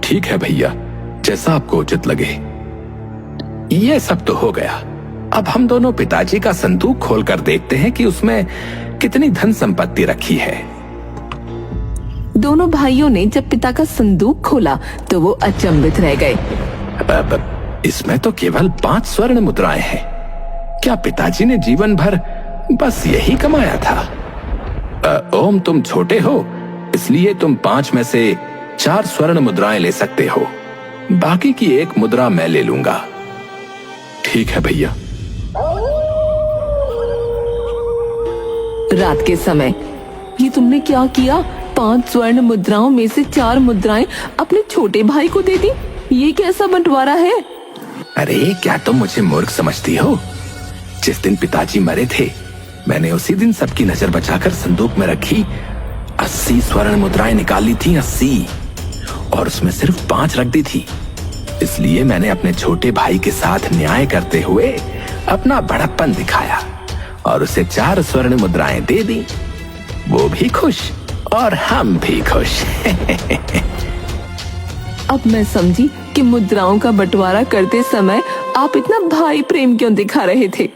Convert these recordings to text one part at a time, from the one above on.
ठीक है भैया, जैसा आपको उचित लगे। ये सब तो हो गया। अब हम दोनों पिताजी का संदूक खोलकर देखते हैं कि उसमें कितनी धन संपत्ति रखी है। दोनों भाइयों ने जब पिता का संदूक खोला तो वो अचंभित रह गए। इसमें तो केवल 5 स्वर्ण मुद्राएं हैं। क्या पिताजी ने जीवन भर बस यही कमाया था? ओम, तुम छोटे हो, इसलिए तुम 5 में से 4 स्वर्ण मुद्राएं ले सकते हो। बाकी की 1 मुद्रा मैं ले लूंगा। ठीक है भैया। रात के समय, ये तुमने क्या किया? 5 स्वर्ण मुद्राओं में से 4 मुद्राएं अपने छोटे भाई को दे दी। ये कैसा बंटवारा है? अरे, क्या तुम मुझे मूर्ख समझती हो? जिस दिन पिताजी मरे थे, मैंने उसी दिन सबकी नजर बचाकर संदूक में रखी 80 स्वर्ण मुद्राएं निकाली थी। 80, और उसमें सिर्फ 5 रख दी थी। इसलिए मैंने अपने छोटे भाई के साथ न्याय करते हुए अपना बड़प्पन दिखाया और उसे 4 स्वर्ण मुद्राएं दे दी। वो भी खुश और हम भी खुश। अब मैं समझी कि मुद्राओं का बंटवारा करते समय आप इतना भाई प्रेम क्यों दिखा रहे थे।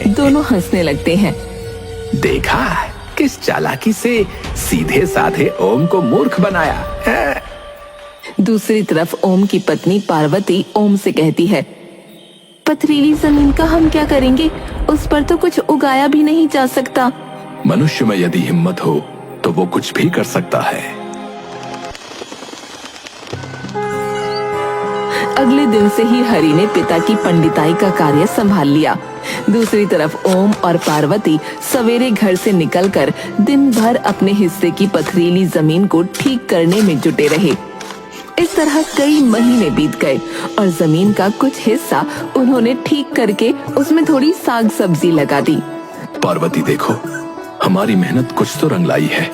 दोनों हंसने लगते हैं। देखा किस चालाकी से सीधे साधे ओम को मूर्ख बनाया। दूसरी तरफ ओम की पत्नी पार्वती ओम से कहती है, पथरीली जमीन का हम क्या करेंगे? उस पर तो कुछ उगाया भी नहीं जा सकता। मनुष्य में यदि हिम्मत हो तो वो कुछ भी कर सकता है। अगले दिन से ही हरि ने पिता की पंडिताई का कार्य संभाल लिया। दूसरी तरफ ओम और पार्वती सवेरे घर से निकलकर दिन भर अपने हिस्से की पथरीली जमीन को ठीक करने में जुटे रहे। इस तरह कई महीने बीत गए और जमीन का कुछ हिस्सा उन्होंने ठीक करके उसमें थोड़ी साग सब्जी लगा दी। पार्वती देखो, हमारी मेहनत कुछ तो रंग लाई है।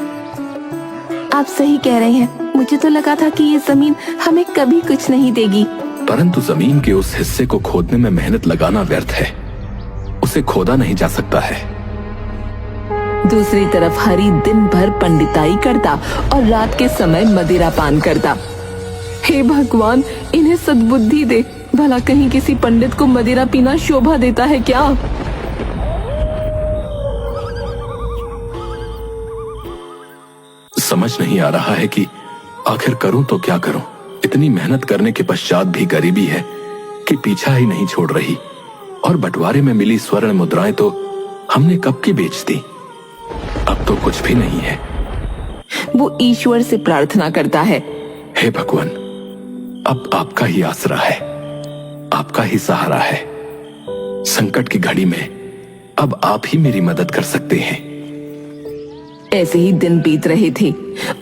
आप सही कह रहे हैं। मुझे तो लगा था कि ये जमीन हमें कभी कुछ नहीं देगी। परंतु जमीन के उस हिस्से को खोदने में मेहनत लगाना व्यर्थ है। उसे खोदा नहीं जा सकता है। दूसरी तरफ हरि दिन भर पंडिताई करता और रात के समय मदिरा पान करता। हे भगवान, इन्हें सद्बुद्धि दे। भला कहीं किसी पंडित को मदिरा पीना शोभा देता है क्या? समझ नहीं आ रहा है कि आखिर करूं तो क्या करूं। इतनी मेहनत करने के पश्चात भी गरीबी है कि पीछा ही नहीं छोड़ रही। और बंटवारे में मिली स्वर्ण मुद्राएं तो हमने कब की बेच दी। अब तो कुछ भी नहीं है। वो ईश्वर से प्रार्थना करता है, हे भगवान, अब आपका ही आसरा है, आपका ही सहारा है। संकट की घड़ी में अब आप ही मेरी मदद कर सकते हैं। ऐसे ही दिन बीत रहे थे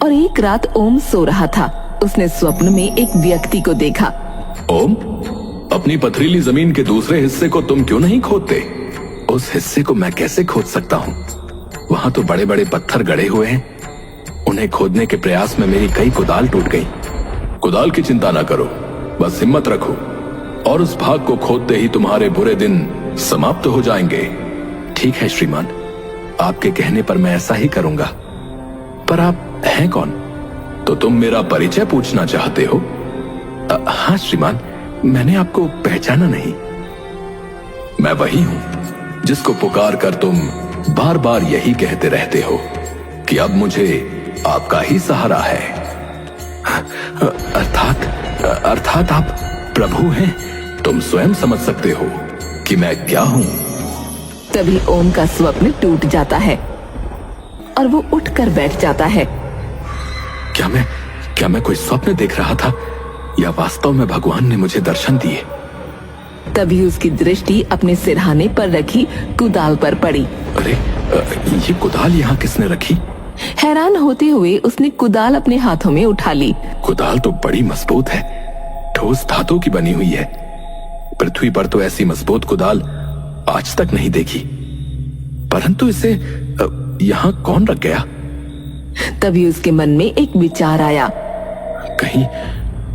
और एक रात ओम सो रहा था। उसने स्वप्न में एक व्यक्ति को देखा। ओम, अपनी पथरीली जमीन के दूसरे हिस्से को तुम क्यों नहीं खोदते? उस हिस्से को मैं कैसे खोद सकता हूँ? वहां तो बड़े बड़े पत्थर गड़े हुए हैं। उन्हें खोदने के प्रयास में मेरी कई कुदाल टूट गई। कुदाल की चिंता ना करो, बस हिम्मत रखो और उस भाग को खोदते ही तुम्हारे बुरे दिन समाप्त हो जाएंगे। ठीक है श्रीमान, आपके कहने पर मैं ऐसा ही करूंगा। पर आप हैं कौन? तो तुम मेरा परिचय पूछना चाहते हो? हाँ श्रीमान, मैंने आपको पहचाना नहीं। मैं वही हूं जिसको पुकार कर तुम बार बार यही कहते रहते हो कि अब मुझे आपका ही सहारा है। अर्थात आप प्रभु हैं। तुम स्वयं समझ सकते हो कि मैं क्या हूं। तभी ओम का स्वप्न टूट जाता है और वो उठकर बैठ जाता है। क्या मैं कोई स्वप्न देख रहा था या वास्तव में भगवान ने मुझे दर्शन दिए? तभी उसकी दृष्टि अपने सिरहाने पर रखी कुदाल पर पड़ी। अरे, ये कुदाल यहाँ किसने रखी? हैरान होते हुए उसने कुदाल अपने हाथों में उठा ली। कुदाल तो बड़ी मजबूत है, ठोस धातु की बनी हुई है। पृथ्वी पर तो ऐसी मजबूत कुदाल आज तक नहीं देखी। परंतु इसे यहाँ कौन रख गया? तभी उसके मन में एक विचार आया।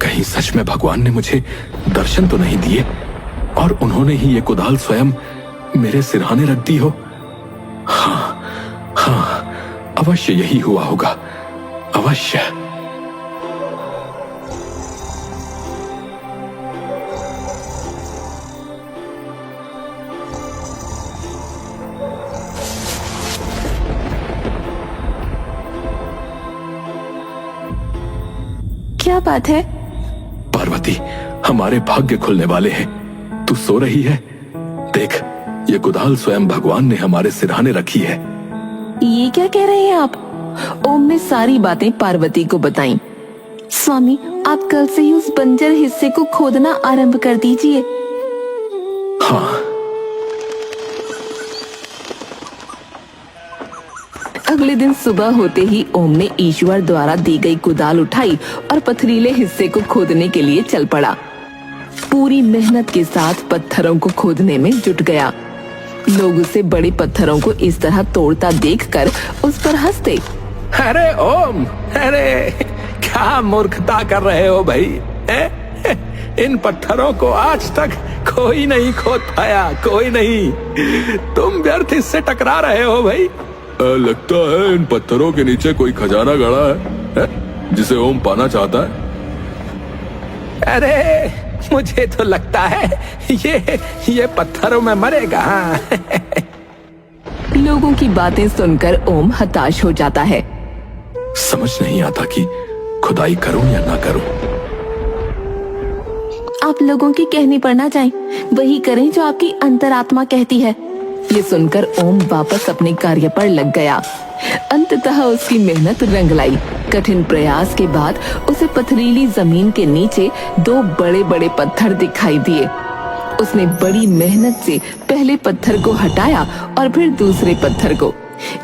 कहीं सच में भगवान ने मुझे दर्शन तो नहीं दिए और उन्होंने ही ये कुदाल स्वयं मेरे सिरहाने रख दी हो। हाँ, अवश्य यही हुआ होगा, अवश्य। क्या बात है? पार्वती, हमारे भाग्य खुलने वाले हैं। तू सो रही है? देख, ये कुदाल स्वयं भगवान ने हमारे सिरहाने रखी है। ये क्या कह रहे हैं आप? ओम ने सारी बातें पार्वती को बताईं। स्वामी, आप कल से ही उस बंजर हिस्से को खोदना आरंभ कर दीजिए। हाँ। अगले दिन सुबह होते ही ओम ने ईश्वर द्वारा दी गई कुदाल उठाई और पथरीले हिस्से को खोदने के लिए चल पड़ा। पूरी मेहनत के साथ पत्थरों को खोदने में जुट गया। लोग उसे बड़े पत्थरों को इस तरह तोड़ता देखकर उस पर हंसते। अरे ओम, अरे क्या मूर्खता कर रहे हो भाई? इन पत्थरों को आज तक कोई नहीं खोद पाया, कोई नहीं। तुम व्यर्थ इससे टकरा रहे हो भाई। लगता है इन पत्थरों के नीचे कोई खजाना गड़ा है, जिसे ओम पाना चाहता है। अरे मुझे तो लगता है ये पत्थरों में मरेगा। लोगों की बातें सुनकर ओम हताश हो जाता है। समझ नहीं आता कि खुदाई करूं या ना करूं। आप लोगों की कहने पर ना जाएं, वही करें जो आपकी अंतरात्मा कहती है। ये सुनकर ओम वापस अपने कार्य पर लग गया। अंततः उसकी मेहनत रंग लाई। कठिन प्रयास के बाद उसे पथरीली जमीन के नीचे 2 बड़े बड़े पत्थर दिखाई दिए। उसने बड़ी मेहनत से पहले पत्थर को हटाया और फिर दूसरे पत्थर को।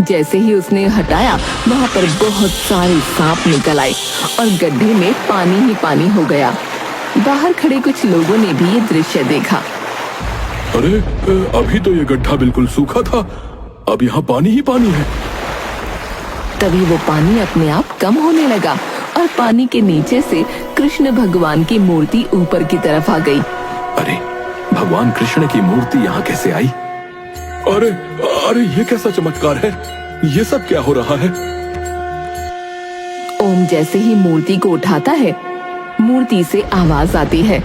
जैसे ही उसने हटाया, वहाँ पर बहुत सारे सांप निकल आए और गड्ढे में पानी ही पानी हो गया। बाहर खड़े कुछ लोगों ने भी ये दृश्य देखा। अरे अभी तो ये गड्ढा बिल्कुल सूखा था, अब यहाँ पानी ही पानी है। तभी वो पानी अपने आप कम होने लगा और पानी के नीचे से कृष्ण भगवान की मूर्ति ऊपर की तरफ आ गई। अरे भगवान कृष्ण की मूर्ति यहाँ कैसे आई? अरे अरे ये कैसा चमत्कार है? ये सब क्या हो रहा है? ओम जैसे ही मूर्ति को उठाता है, मूर्ति से आवाज आती है,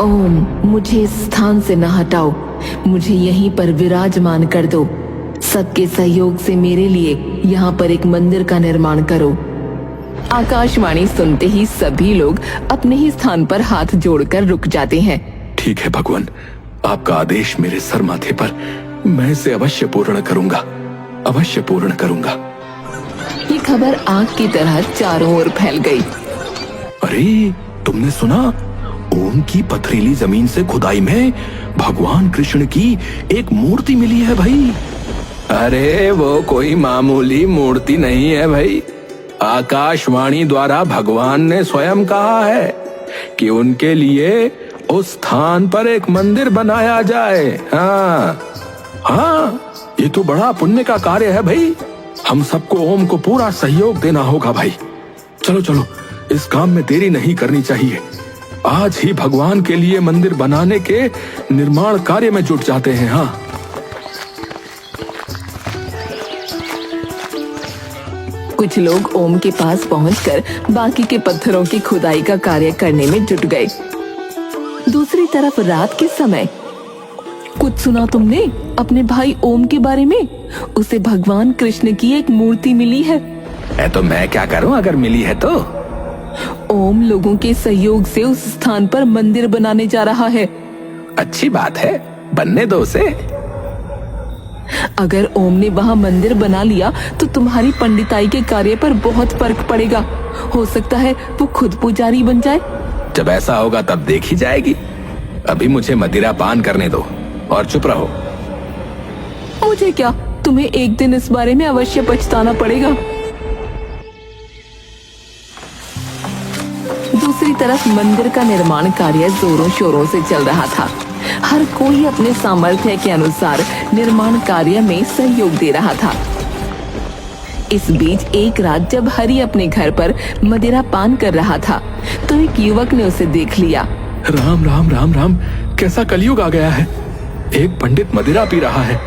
ओम, मुझे इस स्थान से न हटाओ, मुझे यहीं पर विराजमान कर दो। सबके सहयोग से मेरे लिए यहाँ पर एक मंदिर का निर्माण करो। आकाशवाणी सुनते ही सभी लोग अपने ही स्थान पर हाथ जोड़कर रुक जाते हैं। ठीक है भगवान, आपका आदेश मेरे सर माथे पर, मैं इसे अवश्य पूर्ण करूंगा, अवश्य पूर्ण करूंगा। ये खबर आग की तरह चारों ओर फैल गई। अरे तुमने सुना? ओम की पथरीली जमीन से खुदाई में भगवान कृष्ण की एक मूर्ति मिली है भाई। अरे वो कोई मामूली मूर्ति नहीं है भाई। आकाशवाणी द्वारा भगवान ने स्वयं कहा है कि उनके लिए उस स्थान पर एक मंदिर बनाया जाए। हाँ, ये तो बड़ा पुण्य का कार्य है भाई। हम सबको ओम को पूरा सहयोग देना होगा भाई। चलो चलो, इस काम में देरी नहीं करनी चाहिए। आज ही भगवान के लिए मंदिर बनाने के निर्माण कार्य में जुट जाते हैं। हाँ, कुछ लोग ओम के पास पहुंचकर बाकी के पत्थरों की खुदाई का कार्य करने में जुट गए। दूसरी तरफ रात के समय, कुछ सुना तुमने अपने भाई ओम के बारे में? उसे भगवान कृष्ण की एक मूर्ति मिली है। तो मैं क्या करूं अगर मिली है तो? ओम लोगों के सहयोग से उस स्थान पर मंदिर बनाने जा रहा है। अच्छी बात है, बनने दो उसे। अगर ओम ने वहाँ मंदिर बना लिया तो तुम्हारी पंडिताई के कार्य पर बहुत फर्क पड़ेगा। हो सकता है वो खुद पुजारी बन जाए। जब ऐसा होगा तब देखी जाएगी। अभी मुझे मदिरा पान करने दो और चुप रहो। मुझे क्या, तुम्हें एक दिन इस बारे में अवश्य पछताना पड़ेगा। दूसरी तरफ मंदिर का निर्माण कार्य जोरों शोरों से चल रहा था। हर कोई अपने सामर्थ्य के अनुसार निर्माण कार्य में सहयोग दे रहा था। इस बीच एक रात जब हरि अपने घर पर मदिरा पान कर रहा था तो एक युवक ने उसे देख लिया। राम राम राम राम, कैसा कलयुग आ गया है। एक पंडित मदिरा पी रहा है।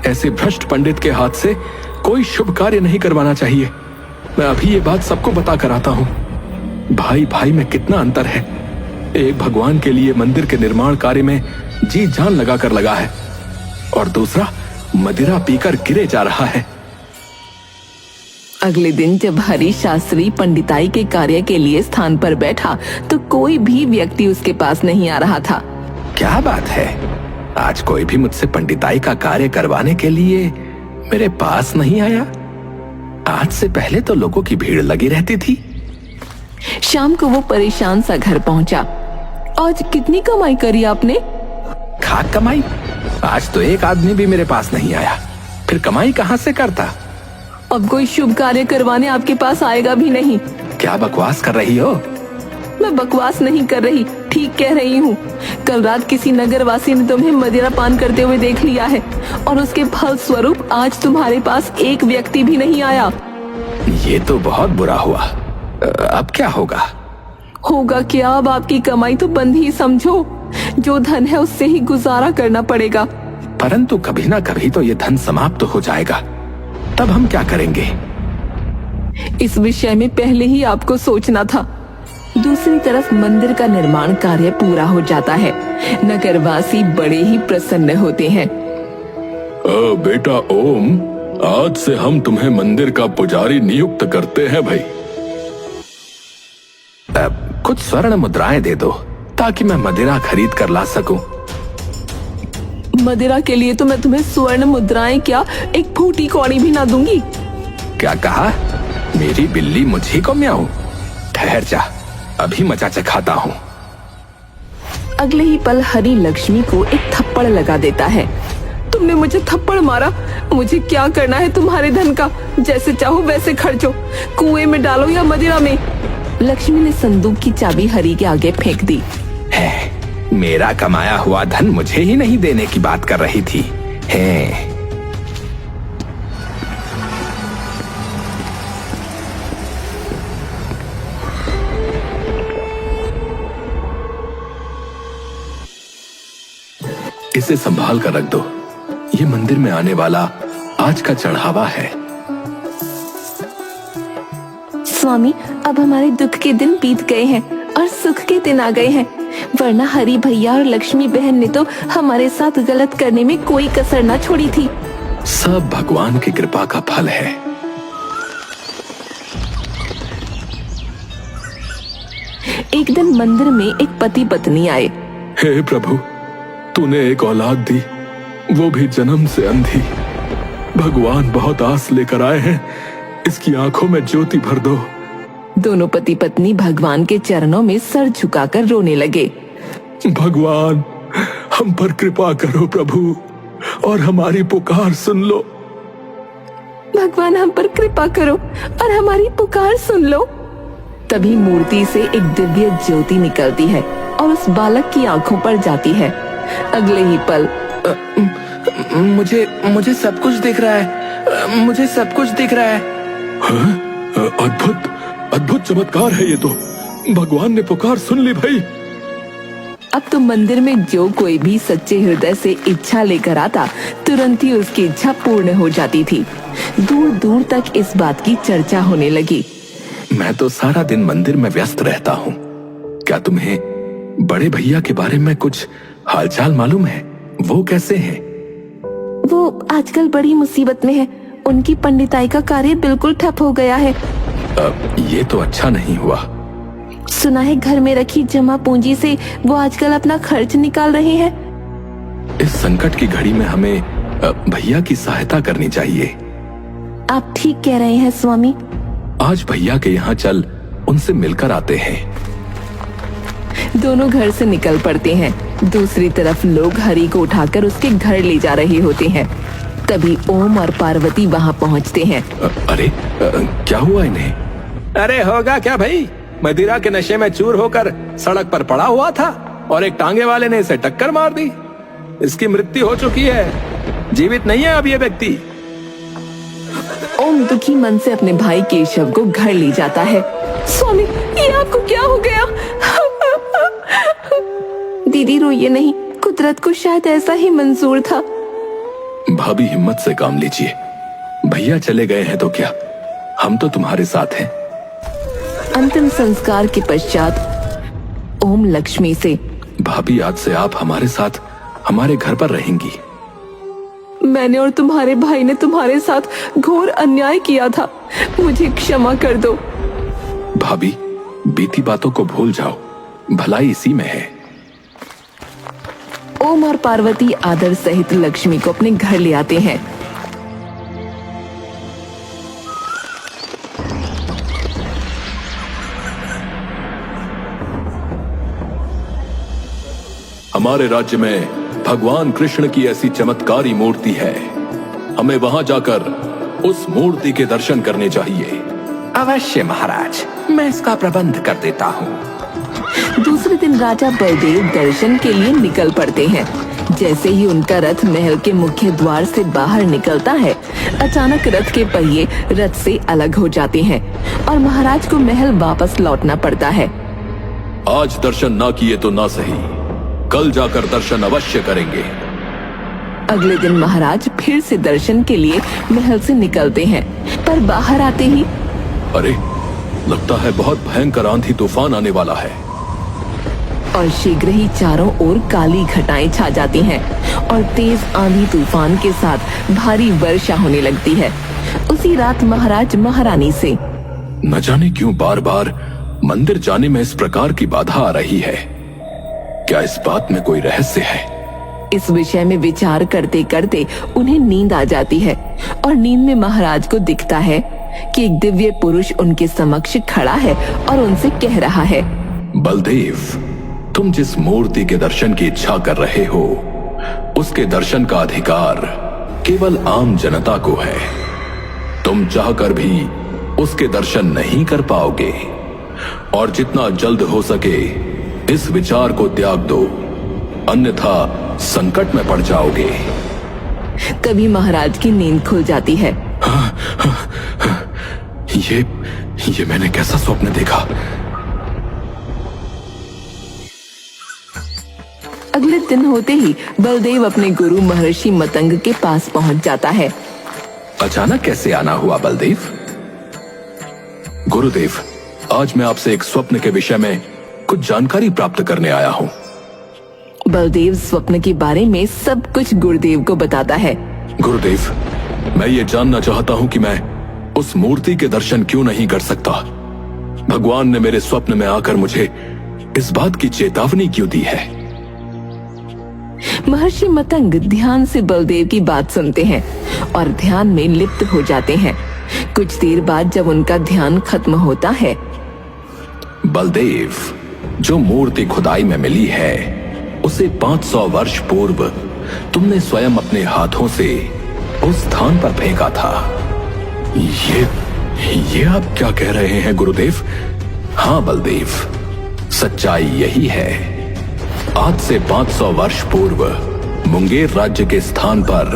ऐसे भ्रष्ट पंडित के हाथ से कोई शुभ कार्य नहीं करवाना चाहिए। मैं अभी ये बात सबको बता कर आता हूँ। भाई भाई में कितना अंतर है। एक भगवान के लिए मंदिर के निर्माण कार्य में जी जान लगा कर लगा है और दूसरा मदिरा पीकर गिरे जा रहा है। अगले दिन जब हरि शास्त्री पंडिताई के कार्य के लिए स्थान पर बैठा तो कोई भी व्यक्ति उसके पास नहीं आ रहा था। क्या बात है, आज कोई भी मुझसे पंडिताई का कार्य करवाने के लिए मेरे पास नहीं आया। आज से पहले तो लोगों की भीड़ लगी रहती थी। शाम को वो परेशान सा घर पहुंचा। आज कितनी कमाई करी आपने? खाक कमाई? आज तो एक आदमी भी मेरे पास नहीं आया, फिर कमाई कहाँ से करता? अब कोई शुभ कार्य करवाने आपके पास आएगा भी नहीं। क्या बकवास कर रही हो? मैं बकवास नहीं कर रही, ठीक कह रही हूँ। कल रात किसी नगरवासी ने तुम्हें मदिरा पान करते हुए देख लिया है और उसके फल स्वरूप आज तुम्हारे पास एक व्यक्ति भी नहीं आया। ये तो बहुत बुरा हुआ। अब क्या होगा? होगा क्या? अब आपकी कमाई तो बंद ही समझो। जो धन है उससे ही गुजारा करना पड़ेगा। परंतु कभी ना कभी तो ये धन समाप्त हो जाएगा, तब हम क्या करेंगे? इस विषय में पहले ही आपको सोचना था। दूसरी तरफ मंदिर का निर्माण कार्य पूरा हो जाता है। नगरवासी बड़े ही प्रसन्न होते हैं। बेटा ओम, आज से हम तुम्हें मंदिर का पुजारी नियुक्त करते हैं भाई। कुछ स्वर्ण मुद्राएं दे दो ताकि मैं मदिरा खरीद कर ला सकूं। मदिरा के लिए तो मैं तुम्हें स्वर्ण मुद्राएं क्या, एक फूटी कौड़ी भी ना दूंगी। क्या कहा? मेरी बिल्ली मुझी को म्याऊं? ठहर जा, अभी मजा चखाता हूँ। अगले ही पल हरि लक्ष्मी को एक थप्पड़ लगा देता है। तुमने मुझे थप्पड़ मारा? मुझे क्या करना है तुम्हारे धन का? जैसे चाहो वैसे खर्चो, कुएं में डालो या मदिरा में। लक्ष्मी ने संदूक की चाबी हरि के आगे फेंक दी। है, मेरा कमाया हुआ धन मुझे ही नहीं देने की बात कर रही थी। है। इसे संभाल कर रख दो, ये मंदिर में आने वाला आज का चढ़ावा है। स्वामी, अब हमारे दुख के दिन बीत गए हैं और सुख के दिन आ गए हैं, वरना हरि भैया और लक्ष्मी बहन ने तो हमारे साथ गलत करने में कोई कसर न छोड़ी थी। सब भगवान की कृपा का फल है। एक दिन मंदिर में एक पति पत्नी आए। हे प्रभु, तूने एक औलाद दी, वो भी जन्म से अंधी। भगवान बहुत आस लेकर आए हैं, इसकी आंखों में ज्योति भर दो। दोनों पति पत्नी भगवान के चरणों में सर झुकाकर रोने लगे। भगवान, हम पर कृपा करो प्रभु, और हमारी पुकार सुन लो। भगवान, हम पर कृपा करो और हमारी पुकार सुन लो। तभी मूर्ति से एक दिव्य ज्योति निकलती है और उस बालक की आंखों पर जाती है। अगले ही पल मुझे सब कुछ दिख रहा है, मुझे सब कुछ दिख रहा है। अद्भुत अद्भुत चमत्कार है ये तो। भगवान ने पुकार सुन ली भाई। अब तो मंदिर में जो कोई भी सच्चे हृदय से इच्छा लेकर आता, तुरंत ही उसकी इच्छा पूर्ण हो जाती थी। दूर दूर तक इस बात की चर्चा होने लगी। मैं तो सारा दिन मंदिर में व्यस्त रहता हूँ। क्या तुम्हें बड़े भैया के बारे में कुछ हालचाल मालूम है? वो कैसे हैं? वो आजकल बड़ी मुसीबत में है। उनकी पंडिताई का कार्य बिल्कुल ठप हो गया है। ये तो अच्छा नहीं हुआ। सुना है घर में रखी जमा पूंजी से वो आजकल अपना खर्च निकाल रहे हैं। इस संकट की घड़ी में हमें भैया की सहायता करनी चाहिए। आप ठीक कह रहे हैं स्वामी। आज भैया के यहाँ चल, उनसे मिलकर आते हैं। दोनों घर से निकल पड़ते हैं। दूसरी तरफ लोग हरि को उठाकर उसके घर ले जा रहे होते हैं। तभी ओम और पार्वती वहाँ पहुँचते हैं। अरे क्या हुआ इन्हें? अरे होगा क्या भाई, मदिरा के नशे में चूर होकर सड़क पर पड़ा हुआ था और एक टांगे वाले ने इसे टक्कर मार दी। इसकी मृत्यु हो चुकी है, जीवित नहीं है अब ये व्यक्ति। ओम दुखी मन से अपने भाई केशव को घर ले जाता है। स्वामी, ये आपको क्या हो गया? दीदी रोइए नहीं, कुदरत को शायद ऐसा ही मंजूर था। भाभी हिम्मत से काम लीजिए। भैया चले गए हैं तो क्या, हम तो तुम्हारे साथ हैं। अंतिम संस्कार के पश्चात ओम लक्ष्मी से, भाभी आज से आप हमारे साथ हमारे घर पर रहेंगी। मैंने और तुम्हारे भाई ने तुम्हारे साथ घोर अन्याय किया था, मुझे क्षमा कर दो। भाभी, बीती बातों को भूल जाओ, भलाई इसी में है। ओम और पार्वती आदर सहित लक्ष्मी को अपने घर ले आते हैं। हमारे राज्य में भगवान कृष्ण की ऐसी चमत्कारी मूर्ति है, हमें वहां जाकर उस मूर्ति के दर्शन करने चाहिए। अवश्य महाराज, मैं इसका प्रबंध कर देता हूँ। दूसरे दिन राजा बलदेव दर्शन के लिए निकल पड़ते हैं। जैसे ही उनका रथ महल के मुख्य द्वार से बाहर निकलता है, अचानक रथ के पहिए रथ से अलग हो जाते हैं और महाराज को महल वापस लौटना पड़ता है। आज दर्शन ना किए तो ना सही, कल जाकर दर्शन अवश्य करेंगे। अगले दिन महाराज फिर से दर्शन के लिए महल से निकलते हैं, पर बाहर आते ही अरे, लगता है बहुत भयंकर आंधी तूफान आने वाला है। और शीघ्र ही चारों ओर काली घटाएं छा जाती हैं और तेज आंधी तूफान के साथ भारी वर्षा होने लगती है। उसी रात महाराज महारानी से न जाने क्यों बार बार मंदिर जाने में इस प्रकार की बाधा आ रही है। क्या इस बात में कोई रहस्य है? इस विषय में विचार करते करते उन्हें नींद आ जाती है और नींद में महाराज को दिखता है कि एक दिव्य पुरुष उनके समक्ष खड़ा है और उनसे कह रहा है, बलदेव, तुम जिस मूर्ति के दर्शन की इच्छा कर रहे हो, उसके दर्शन का अधिकार केवल आम जनता को है। तुम चाहकर भी उसके दर्शन नहीं कर पाओगे और जितना जल्द हो सके इस विचार को त्याग दो, अन्यथा संकट में पड़ जाओगे। तभी महाराज की नींद खुल जाती है। ये मैंने कैसा स्वप्न देखा? अगले दिन होते ही बलदेव अपने गुरु महर्षि मतंग के पास पहुंच जाता है। अचानक कैसे आना हुआ बलदेव? गुरुदेव, आज मैं आपसे एक स्वप्न के विषय में कुछ जानकारी प्राप्त करने आया हूँ। बलदेव स्वप्न के बारे में सब कुछ गुरुदेव को बताता है। गुरुदेव, मैं ये जानना चाहता हूँ कि मैं उस मूर्ति के दर्शन क्यों नहीं कर सकता। भगवान ने मेरे स्वप्न में आकर मुझे इस बात की चेतावनी क्यों दी है? महर्षि मतंग ध्यान से बलदेव की बात सुनते हैं और ध्यान में लिप्त हो जाते हैं। कुछ देर बाद जब उनका ध्यान खत्म होता है, बलदेव, जो मूर्ति खुदाई में मिली है उसे 500 वर्ष पूर्व तुमने स्वयं अपने हाथों से उस स्थान पर फेंका था। ये आप क्या कह रहे हैं गुरुदेव? हाँ बलदेव, सच्चाई यही है। आज से 500 वर्ष पूर्व मुंगेर राज्य के स्थान पर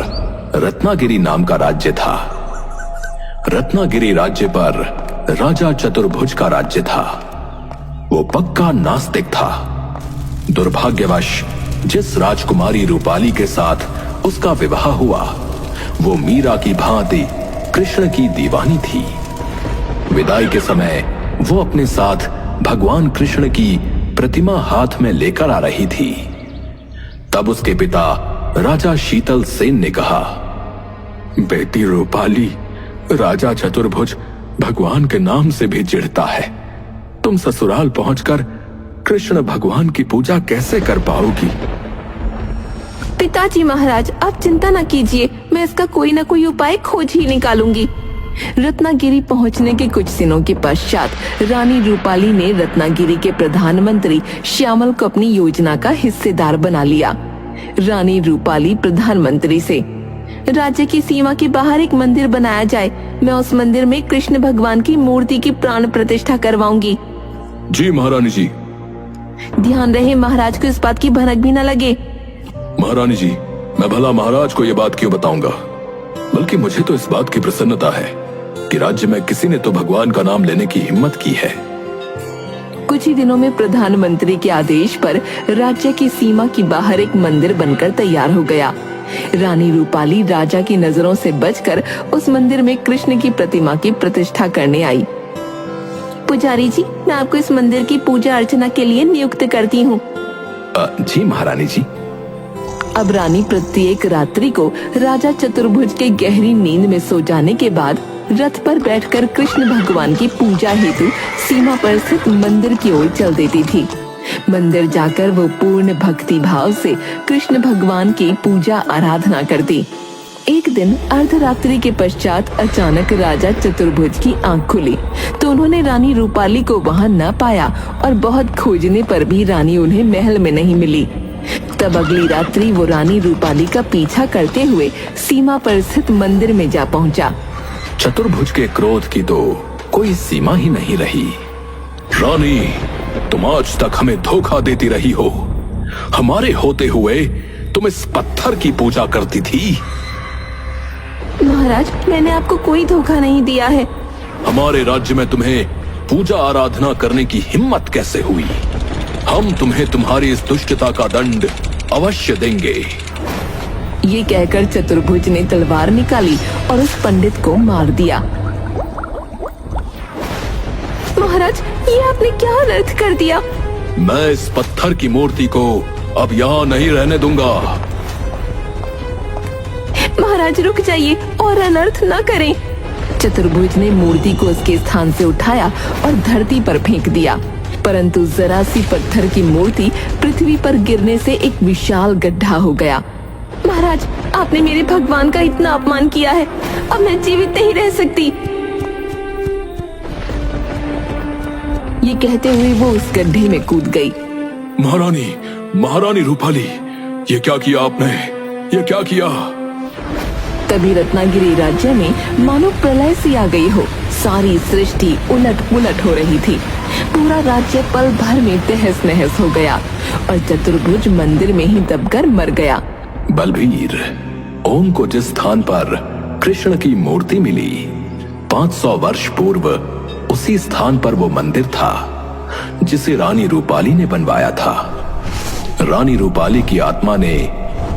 रत्नागिरी नाम का राज्य था। रत्नागिरी राज्य पर राजा चतुर्भुज का राज्य था। वो पक्का नास्तिक था। दुर्भाग्यवश जिस राजकुमारी रूपाली के साथ उसका विवाह हुआ, वो मीरा की भांति कृष्ण की दीवानी थी। विदाई के समय वो अपने साथ भगवान कृष्ण की प्रतिमा हाथ में लेकर आ रही थी। तब उसके पिता राजा शीतल सेन ने कहा, बेटी रूपाली, राजा चतुर्भुज भगवान के नाम से भी चिढ़ता है। तुम ससुराल पहुंचकर कृष्ण भगवान की पूजा कैसे कर पाओगी? पिताजी महाराज, आप चिंता न कीजिए, मैं इसका कोई न कोई उपाय खोज ही निकालूंगी। रत्नागिरी पहुंचने के कुछ दिनों के पश्चात रानी रूपाली ने रत्नागिरी के प्रधानमंत्री श्यामल को अपनी योजना का हिस्सेदार बना लिया। रानी रूपाली प्रधानमंत्री से, राज्य की सीमा के बाहर एक मंदिर बनाया जाए, मैं उस मंदिर में कृष्ण भगवान की मूर्ति की प्राण प्रतिष्ठा करवाऊंगी। जी महारानी जी। ध्यान रहे महाराज को इस बात की भनक भी न लगे। महारानी जी, मैं भला महाराज को ये बात क्यों बताऊंगा? बल्कि मुझे तो इस बात की प्रसन्नता है कि राज्य में किसी ने तो भगवान का नाम लेने की हिम्मत की है। कुछ ही दिनों में प्रधानमंत्री के आदेश पर राज्य की सीमा के बाहर एक मंदिर बनकर तैयार हो गया। रानी रूपाली राजा की नजरों से बचकर उस मंदिर में कृष्ण की प्रतिमा की प्रतिष्ठा करने आई। पुजारी जी, मैं आपको इस मंदिर की पूजा अर्चना के लिए नियुक्त करती हूँ। जी महारानी जी। अब रानी प्रत्येक रात्रि को राजा चतुर्भुज के गहरी नींद में सो जाने के बाद रथ पर बैठकर कृष्ण भगवान की पूजा हेतु सीमा पर स्थित मंदिर की ओर चल देती थी। मंदिर जाकर वो पूर्ण भक्ति भाव से कृष्ण भगवान की पूजा आराधना करती। एक दिन अर्धरात्रि के पश्चात अचानक राजा चतुर्भुज की आंख खुली तो उन्होंने रानी रूपाली को वहां न पाया और बहुत खोजने पर भी रानी उन्हें महल में नहीं मिली। तब अगली रात्रि वो रानी रूपाली का पीछा करते हुए सीमा पर स्थित मंदिर में जा पहुंचा। चतुर्भुज के क्रोध की तो कोई सीमा ही नहीं रही। रानी, तुम आज तक हमें धोखा देती रही हो। हमारे होते हुए तुम इस पत्थर की पूजा करती थी। महाराज, मैंने आपको कोई धोखा नहीं दिया है। हमारे राज्य में तुम्हें पूजा आराधना करने की हिम्मत कैसे हुई? हम तुम्हें तुम्हारी इस दुष्टता का दंड अवश्य देंगे। ये कहकर चतुर्भुज ने तलवार निकाली और उस पंडित को मार दिया। महाराज, ये आपने क्या अनर्थ कर दिया? मैं इस पत्थर की मूर्ति को अब यहाँ नहीं रहने दूंगा। महाराज रुक जाइए और अनर्थ न करें। चतुर्भुज ने मूर्ति को उसके स्थान से उठाया और धरती पर फेंक दिया, परंतु जरा सी पत्थर की मूर्ति पृथ्वी पर गिरने से एक विशाल गड्ढा हो गया। महाराज, आपने मेरे भगवान का इतना अपमान किया है, अब मैं जीवित नहीं रह सकती। ये कहते हुए वो उस गड्ढे में कूद गई। महारानी रूपाली, ये क्या किया आपने? ये क्या किया? तभी रत्नागिरी राज्य में मानो प्रलय सी आ गई हो। सारी सृष्टि उलट पुलट हो रही थी। पूरा राज्य पल भर में तहस नहस हो गया और चतुर्भुज मंदिर में ही दबकर मर गया। बलबीर, ओम को जिस स्थान पर कृष्ण की मूर्ति मिली 500 वर्ष पूर्व उसी स्थान पर वो मंदिर था जिसे रानी रूपाली ने बनवाया था। रानी रूपाली की आत्मा ने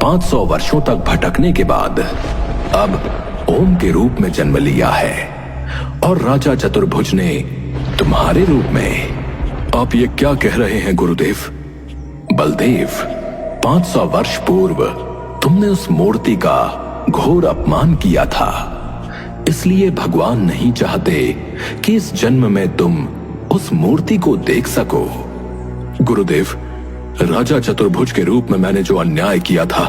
500 वर्षों तक भटकने के बाद अब ओम के रूप में जन्म लिया है और राजा चतुर्भुज ने तुम्हारे रूप में। आप ये क्या कह रहे हैं गुरुदेव? बलदेव, 500 वर्ष पूर्व तुमने उस मूर्ति का घोर अपमान किया था, इसलिए भगवान नहीं चाहते कि इस जन्म में तुम उस मूर्ति को देख सको। गुरुदेव, राजा चतुर्भुज के रूप में मैंने जो अन्याय किया था,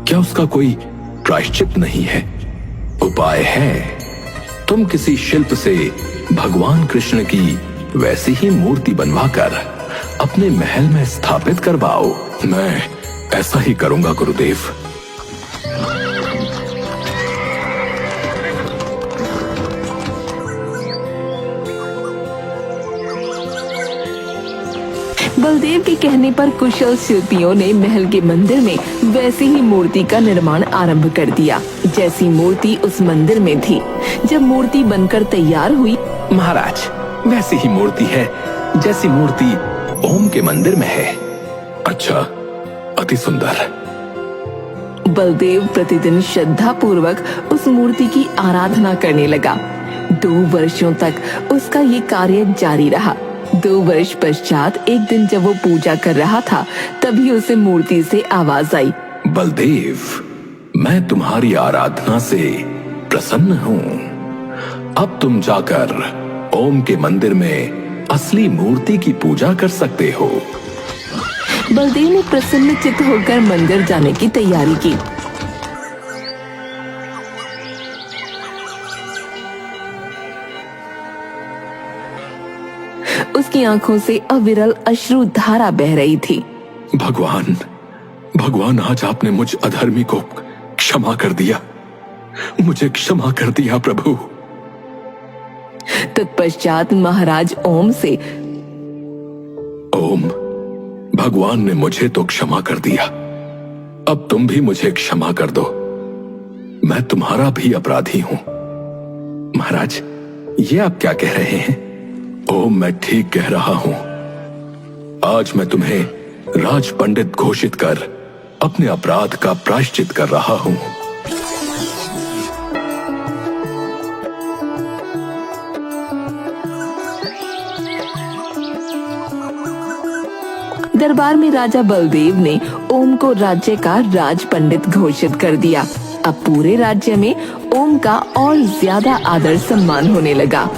क्या उसका कोई प्रायश्चित नहीं है? उपाय है। तुम किसी शिल्प से भगवान कृष्ण की वैसी ही मूर्ति बनवाकर अपने महल में स्थापित करवाओ। मैं ऐसा ही करूंगा गुरुदेव। बलदेव के कहने पर कुशल शिल्पियों ने महल के मंदिर में वैसी ही मूर्ति का निर्माण आरंभ कर दिया जैसी मूर्ति उस मंदिर में थी। जब मूर्ति बनकर तैयार हुई, महाराज, वैसी ही मूर्ति है जैसी मूर्ति ओम के मंदिर में है। अच्छा, अति सुंदर। बलदेव प्रतिदिन श्रद्धा पूर्वक उस मूर्ति की आराधना करने लगा। 2 वर्षों तक उसका ये कार्य जारी रहा। 2 वर्ष पश्चात एक दिन जब वो पूजा कर रहा था, तभी उसे मूर्ति से आवाज आई। बलदेव, मैं तुम्हारी आराधना से प्रसन्न हूँ। अब तुम जाकर ओम के मंदिर में असली मूर्ति की पूजा कर सकते हो। बलदेव ने प्रसन्न चित्त होकर मंदिर जाने की तैयारी की। उसकी आंखों से अविरल अश्रु धारा बह रही थी। भगवान, आज आपने मुझ अधर्मी को क्षमा कर दिया। मुझे क्षमा कर दिया प्रभु। तत्पश्चात महाराज ओम से, ओम, भगवान ने मुझे तो क्षमा कर दिया, अब तुम भी मुझे क्षमा कर दो। मैं तुम्हारा भी अपराधी हूं। महाराज, ये आप क्या कह रहे हैं? ओम, मैं ठीक कह रहा हूं। आज मैं तुम्हें राज पंडित घोषित कर अपने अपराध का प्रायश्चित कर रहा हूं। दरबार में राजा बलदेव ने ओम को राज्य का राज पंडित घोषित कर दिया। अब पूरे राज्य में ओम का और ज्यादा आदर सम्मान होने लगा।